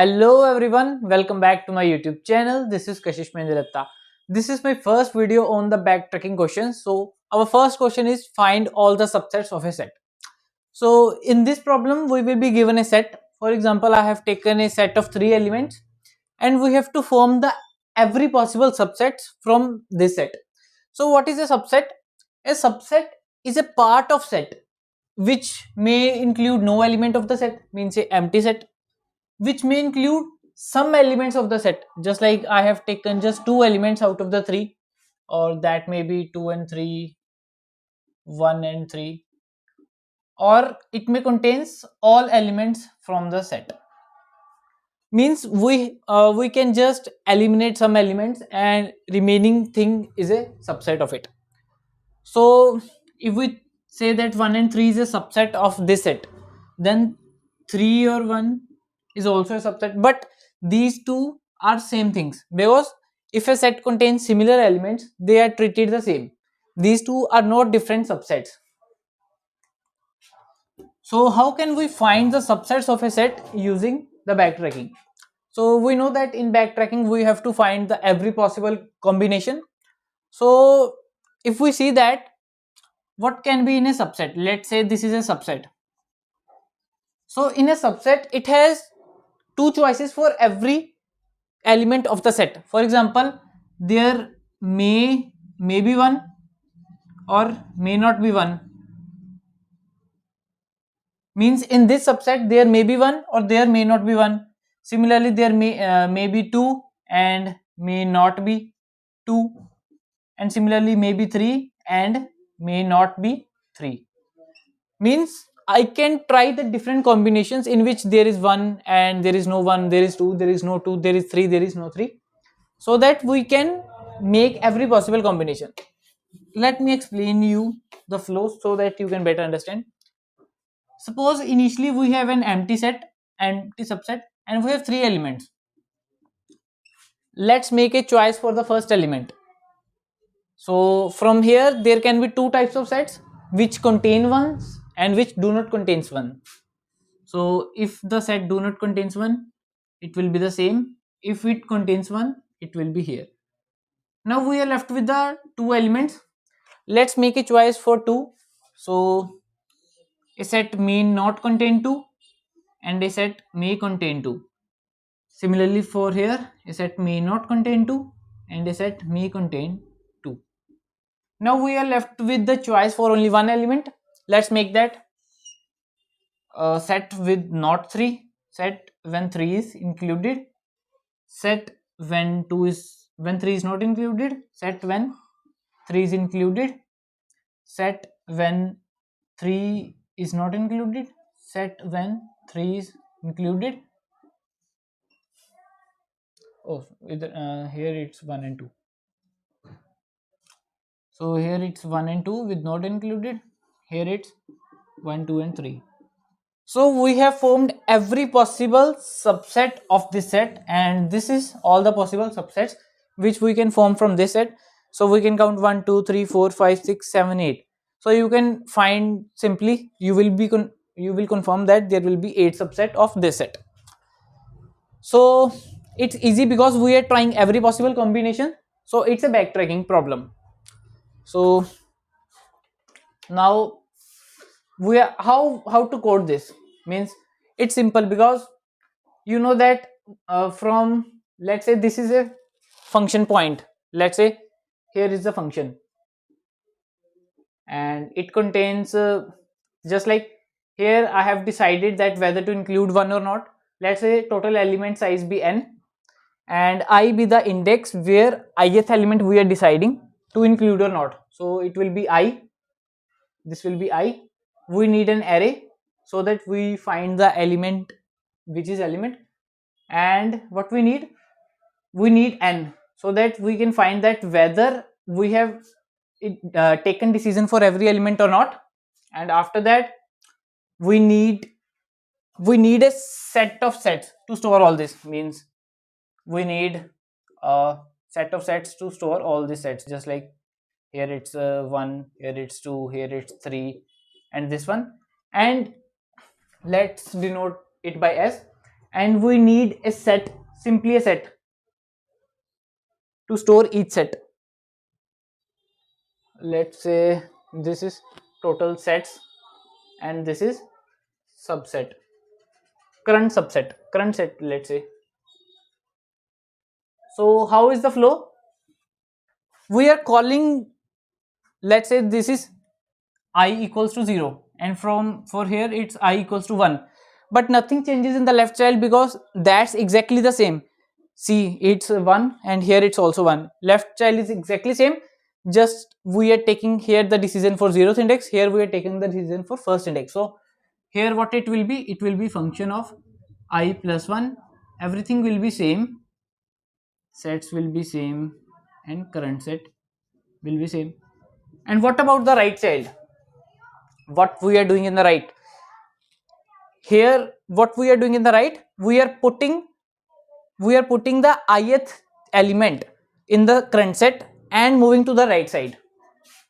Hello everyone, welcome back to my YouTube channel. This is Kashish Mendiratta. This is my first video on the backtracking questions. So our first question is find all the subsets of a set. So in this problem we will be given a set. For example, I have taken a set of 3 elements and we have to form the every possible subsets from this set. So what is a subset? A subset is a part of set which may include no element of the set, means a empty set, which may include some elements of the set, just like I have taken just 2 elements out of the 3, or that may be 2 and 3, 1 and 3, or it may contains all elements from the set. Means we can just eliminate some elements and remaining thing is a subset of it. So if we say that 1 and 3 is a subset of this set, then 3 or 1 is also a subset, but these two are same things, because if a set contains similar elements they are treated the same. These two are not different subsets. So how can we find the subsets of a set using the backtracking? So we know that in backtracking we have to find the every possible combination. So if we see that what can be in a subset, let's say this is a subset. So in a subset it has two choices for every element of the set. For example, there may be one or may not be one. Means in this subset there may be one or there may not be one. Similarly, there may be two and may not be two, and similarly may be three and may not be three. Means I can try the different combinations in which there is one and there is no one, there is two, there is no two, there is three, there is no three, so that we can make every possible combination. Let me explain you the flow so that you can better understand. Suppose initially we have an empty subset, and we have 3 elements. Let's make a choice for the first element. So from here there can be two types of sets, which contain ones and which do not contains one. So if the set do not contains one, it will be the same. If it contains one, it will be here. Now we are left with the 2 elements. Let's make a choice for 2. So a set may not contain 2 and a set may contain 2. Similarly for here, a set may not contain 2 and a set may contain 2. Now we are left with the choice for only one element. Let's make that set with not 3, set when 3 is included, set when 3 is not included, set when 3 is included, set when 3 is not included, set when 3 is included. Oh, here it's 1 and 2. So here it's 1 and 2 with not included, here it's 1, 2 and 3. So we have formed every possible subset of this set, and this is all the possible subsets which we can form from this set. So we can count 1, 2, 3, 4, 5, 6, 7, 8. So you can find simply, you will confirm that there will be 8 subset of this set. So it's easy because we are trying every possible combination. So it's a backtracking problem. So now we are how to code this. Means it's simple, because you know that from, let's say this is a function point, let's say here is the function, and it contains just like here I have decided that whether to include one or not. Let's say total element size be n and I be the index where ith element we are deciding to include or not. So it will be I, this will be I. We need an array so that we find the element which is element, and what we need n so that we can find that whether we have taken decision for every element or not. And after that we need a set of sets to store all this. Means we need a set of sets to store all the sets, just like here it's 1, here it's 2, here it's 3, and this one. And let's denote it by s. and we need a set, simply a set, to store each set. Let's say this is total sets and this is subset, current set, let's say. So how is the flow? We are calling, let's say this is I equals to 0, and from for here it's I equals to 1, but nothing changes in the left child because that's exactly the same. See, it's 1 and here it's also 1. Left child is exactly same, just we are taking here the decision for 0th index, here we are taking the decision for first index. So here what it will be, it will be function of I plus 1, everything will be same, sets will be same, and current set will be same. And what about the right child? What we are doing in the right? Here what we are doing in the right, we are putting the ith element in the current set and moving to the right side.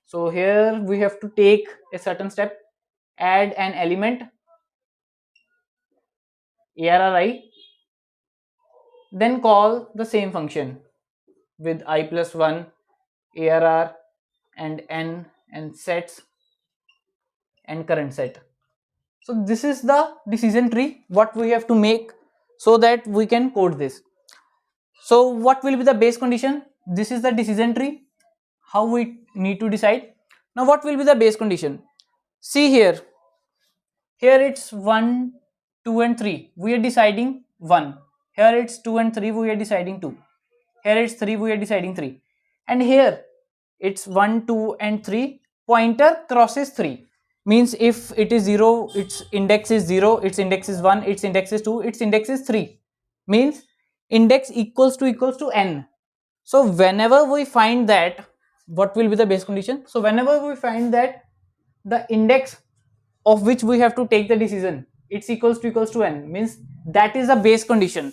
So here we have to take a certain step, add an element arri, then call the same function with I plus 1 arr and n and sets and current set. So this is the decision tree what we have to make so that we can code this. So what will be the base condition? This is the decision tree, how we need to decide. Now what will be the base condition? See here it's 1, 2 and 3, we are deciding 1. Here it's 2 and 3, we are deciding 2. Here it's 3, we are deciding 3. And here it's 1, 2 and 3, pointer crosses 3. Means if it is 0, its index is 0, its index is 1, its index is 2, its index is 3. Means index equals to n. So whenever we find that, what will be the base condition? So whenever we find that the index of which we have to take the decision, it's equals to n, means that is the base condition.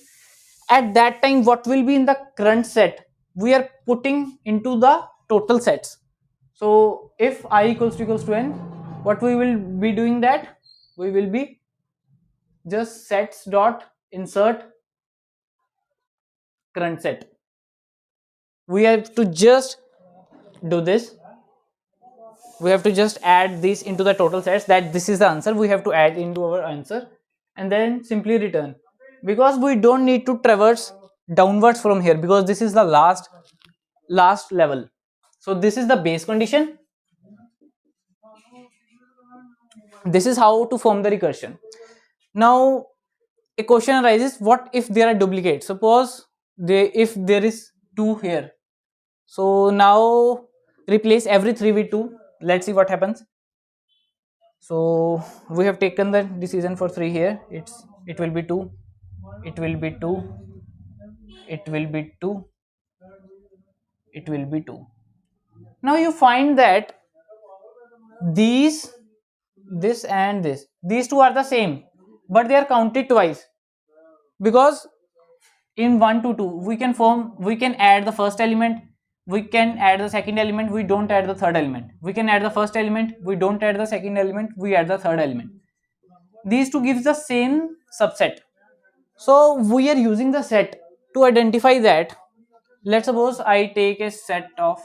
At that time what will be in the current set, we are putting into the total sets. So if I equals to n, what we will be doing, that we will be just sets dot insert current set. We have to just do this, we have to just add this into the total sets, that this is the answer, we have to add into our answer and then simply return, because we don't need to traverse downwards from here because this is the last level. So this is the base condition. This is how to form the recursion. Now a question arises, what if there are duplicates? Suppose if there is 2 here, so now replace every 3 with 2. Let's see what happens. So we have taken the decision for 3 here, it will be 2, it will be 2, it will be 2, it will be 2. Now you find that these, this and this, these two are the same, but they are counted twice, because in 1 to 2 we can add the first element, we can add the second element, we don't add the third element, we can add the first element, we don't add the second element, we add the third element. These two gives the same subset. So we are using the set to identify that. Let's suppose I take a set of,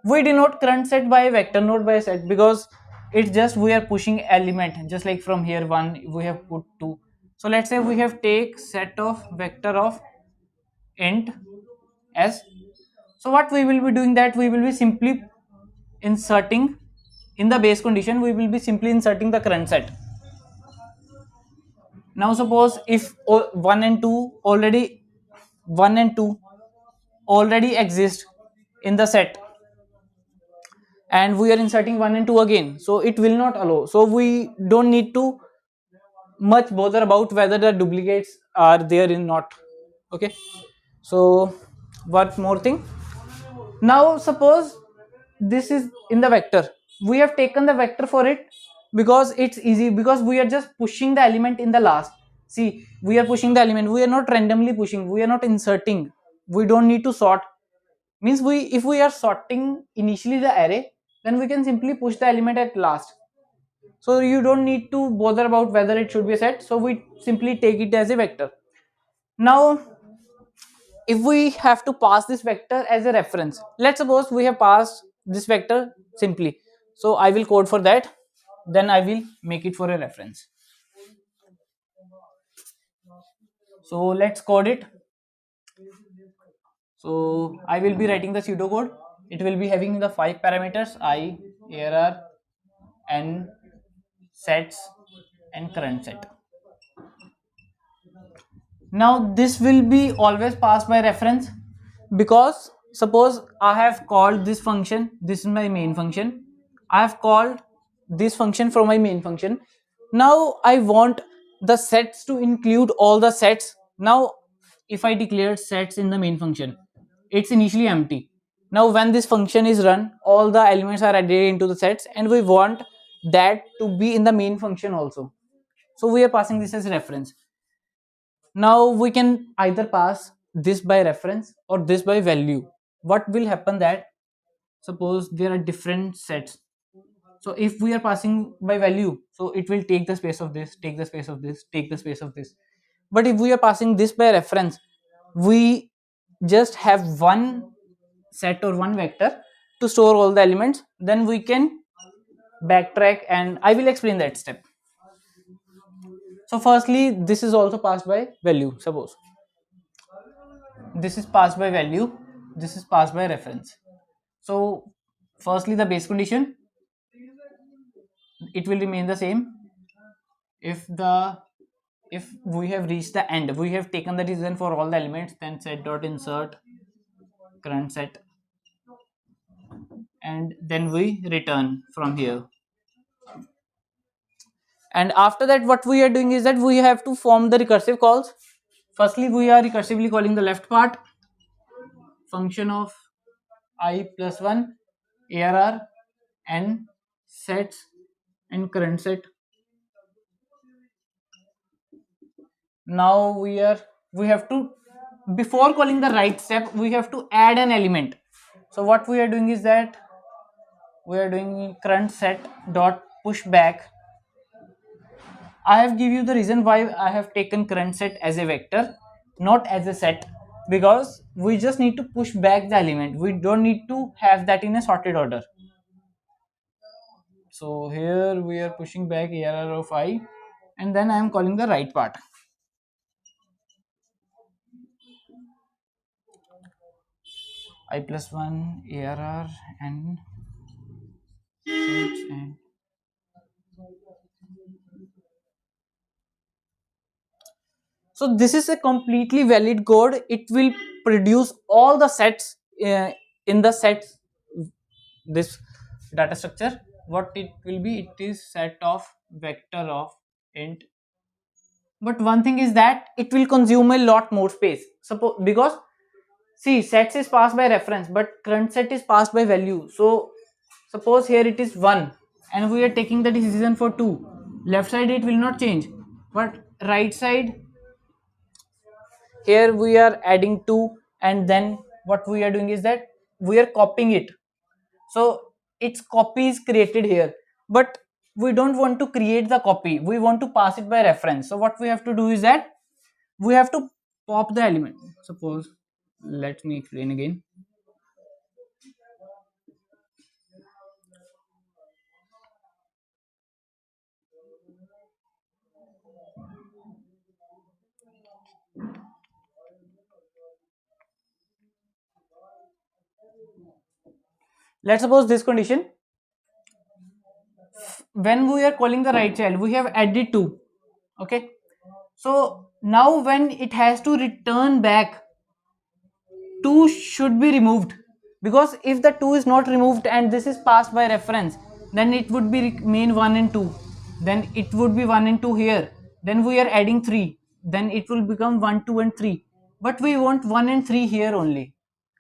we denote current set by a vector, not by a set, because it's just we are pushing element, just like from here 1 we have put 2. So let's say we have take set of vector of int s. So what we will be doing, that we will be simply inserting in the base condition, we will be simply inserting the current set. Now suppose if 1 and 2 already, 1 and 2 already exist in the set, and we are inserting 1 and 2 again, so it will not allow. So we don't need to much bother about whether the duplicates are there or not. Okay, so one more thing. Now suppose this is in the vector, we have taken the vector for it because it's easy, because we are just pushing the element in the last. See, we are pushing the element, we are not randomly pushing, we are not inserting, we don't need to sort. Means we, if we are sorting initially the array, then we can simply push the element at last. So you don't need to bother about whether it should be a set, so we simply take it as a vector. Now if we have to pass this vector as a reference, let's suppose we have passed this vector simply, so I will code for that, then I will make it for a reference. So let's code it. So I will be writing the pseudocode. It will be having the 5 parameters: I, arr, n, sets, and current set. Now this will be always passed by reference, because suppose I have called this function, this is my main function, I have called this function from my main function. Now I want the sets to include all the sets. Now if I declared sets in the main function, it's initially empty. Now when this function is run, all the elements are added into the sets, and we want that to be in the main function also, so we are passing this as reference. Now we can either pass this by reference or this by value. What will happen that, suppose there are different sets, so if we are passing by value, so it will take the space of this, take the space of this, take the space of this. But if we are passing this by reference, we just have one set or one vector to store all the elements, then we can backtrack, and I will explain that step. So firstly, this is also passed by value. Suppose this is passed by value, this is passed by reference. So firstly, the base condition, it will remain the same. If we have reached the end, we have taken the decision for all the elements, then set dot insert current set, and then we return from here. And after that, what we are doing is that we have to form the recursive calls. Firstly, we are recursively calling the left part, function of I plus 1 arr n sets and current set. Now we have to, before calling the right step, we have to add an element. So what we are doing is that we are doing current set dot push back. I have give you the reason why I have taken current set as a vector, not as a set, because we just need to push back the element, we don't need to have that in a sorted order. So here we are pushing back arr of I, and then I am calling the right part. I plus 1 arr and sets, and so this is a completely valid code. It will produce all the sets in the sets, this data structure. What it will be, it is set of vector of int. But one thing is that it will consume a lot more space. Suppose, because see, sets is passed by reference, but current set is passed by value. So suppose here it is 1 and we are taking the decision for 2. Left side it will not change, but right side, here we are adding 2, and then what we are doing is that we are copying it. So its copy is created here, but we don't want to create the copy, we want to pass it by reference. So what we have to do is that we have to pop the element. Suppose, let me explain again. Let's suppose this condition, when we are calling the right child, we have added 2. Okay, so now when it has to return back, 2 should be removed, because if the 2 is not removed and this is passed by reference, then it would be remain 1 and 2, then it would be 1 and 2 here, then we are adding 3, then it will become 1 2 and 3, but we want 1 and 3 here only.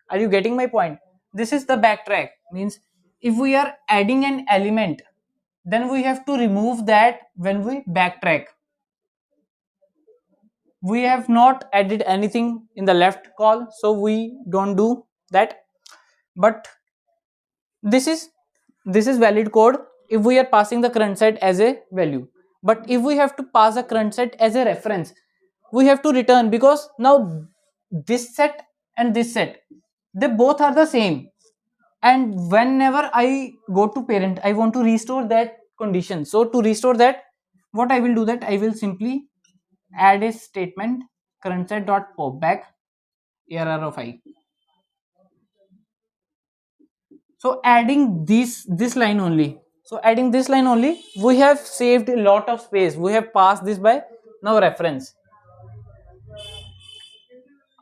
Are you getting my point? This is the backtrack, means if we are adding an element, then we have to remove that when we backtrack. We have not added anything in the left call, so we don't do that. But this is valid code. if we are passing the current set as a value. But if we have to pass a current set as a reference, we have to return, because now this set and this set, they both are the same. And whenever I go to parent, I want to restore that condition. So to restore that, what I will do, that I will simply add a statement, current set dot pop back error of I. So adding this line only, we have saved a lot of space. We have passed this by now reference.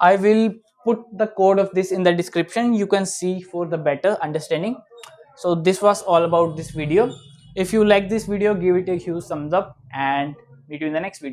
I will put the code of this in the description, you can see for the better understanding. So this was all about this video. If you like this video, give it a huge thumbs up, and meet you in the next video.